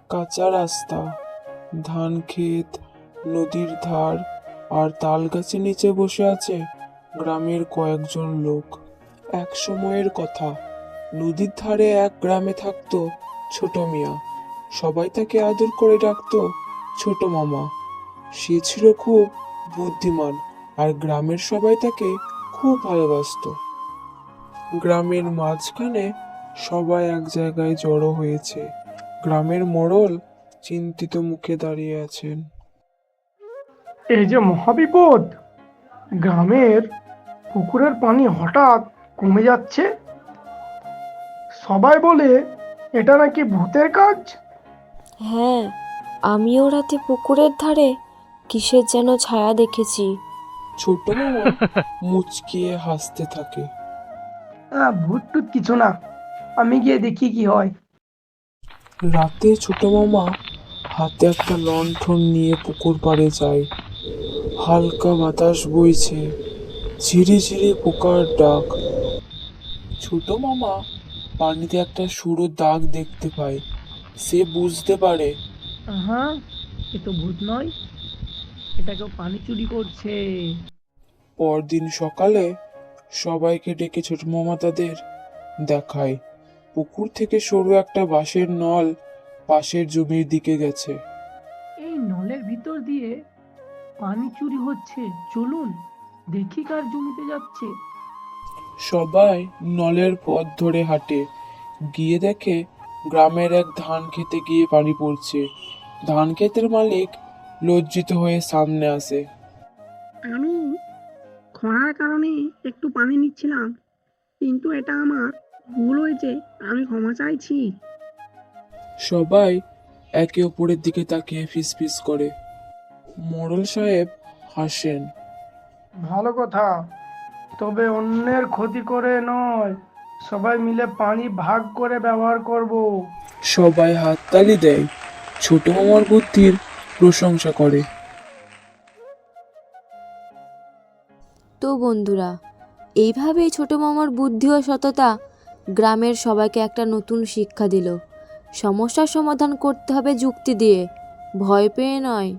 কাঁচা রাস্তা, ধান ক্ষেত, নদীর ধার আর তাল গাছের নিচে বসে আছে গ্রামের কয়েকজন লোক। এক সময়ের কথা, নদীর ধারে এক গ্রামে থাকতো ছোট মিয়া। সবাই তাকে আদর করে ডাকতো ছোট মামা। সে ছিল খুব বুদ্ধিমান আর গ্রামের সবাই তাকে খুব ভালোবাসতো। গ্রামের মাঝখানে সবাই এক জায়গায় জড়ো হয়েছে। গ্রামের মোড়ল চিন্তিত মুখে দাঁড়িয়ে আছেন। এই যে মহাবিপদ! গ্রামের পুকুরের পানি হঠাৎ কমে যাচ্ছে। সবাই বলে এটা নাকি ভূতের কাজ। হ্যাঁ, আমিও রাতে পুকুরের ধারে কিসের যেন ছায়া দেখেছি। ছোট মামা মুচকিয়ে হাসতে থাকে। ভূত টুত কিছু না, আমি গিয়ে দেখি কি হয়। রাতে ছোট মামা হাতে একটা লণ্ঠন নিয়ে পুকুর পাড়ে যায়। হালকা বাতাস বইছে, ঝিরিঝিরি পোকার ডাক। ছোট মামা পানিতে একটা সরু দাগ দেখতে পায়। সে বুঝতে পারে হ্যাঁ, এ তো ভূত নয়, এটা কেউ পানি চুরি করছে। পরদিন সকালে সবাইকে ডেকে ছোট মামা তাদের দেখায় পুকুর থেকে সরু একটা বাঁশের নল পাশের জমির দিকে গেছে। এই নলের ভিতর দিয়ে পানি চুরি হচ্ছে, চলুন দেখি কার জমিতে যাচ্ছে। সবাই নলের পথ ধরে হাঁটে, গিয়ে দেখে গ্রামের এক ধান খেতে গিয়ে পানি পড়ছে। ধান ক্ষেতের মালিক লজ্জিত হয়ে সামনে আসে। আমি খরার কারণে একটু পানি নিচ্ছিলাম, কিন্তু এটা আমার ভুল হয়েছে, আমি ক্ষমা চাইছি। সবাই একে অপরের দিকে তাকিয়ে ফিসফিস করে। মোড়ল সাহেব হাসেন। ভালো কথা, তবে অন্যের ক্ষতি করে নয়, সবাই মিলে পানি ভাগ করে ব্যবহার করব। সবাই হাততালি দেয়, ছোট মামার বুদ্ধির প্রশংসা করে। তো বন্ধুরা, এইভাবেই ছোট মামার বুদ্ধি ও সততা গ্রামের সবাইকে একটা নতুন শিক্ষা দিল। সমস্যার সমাধান করতে হবে যুক্তি দিয়ে, ভয় পেয়ে নয়।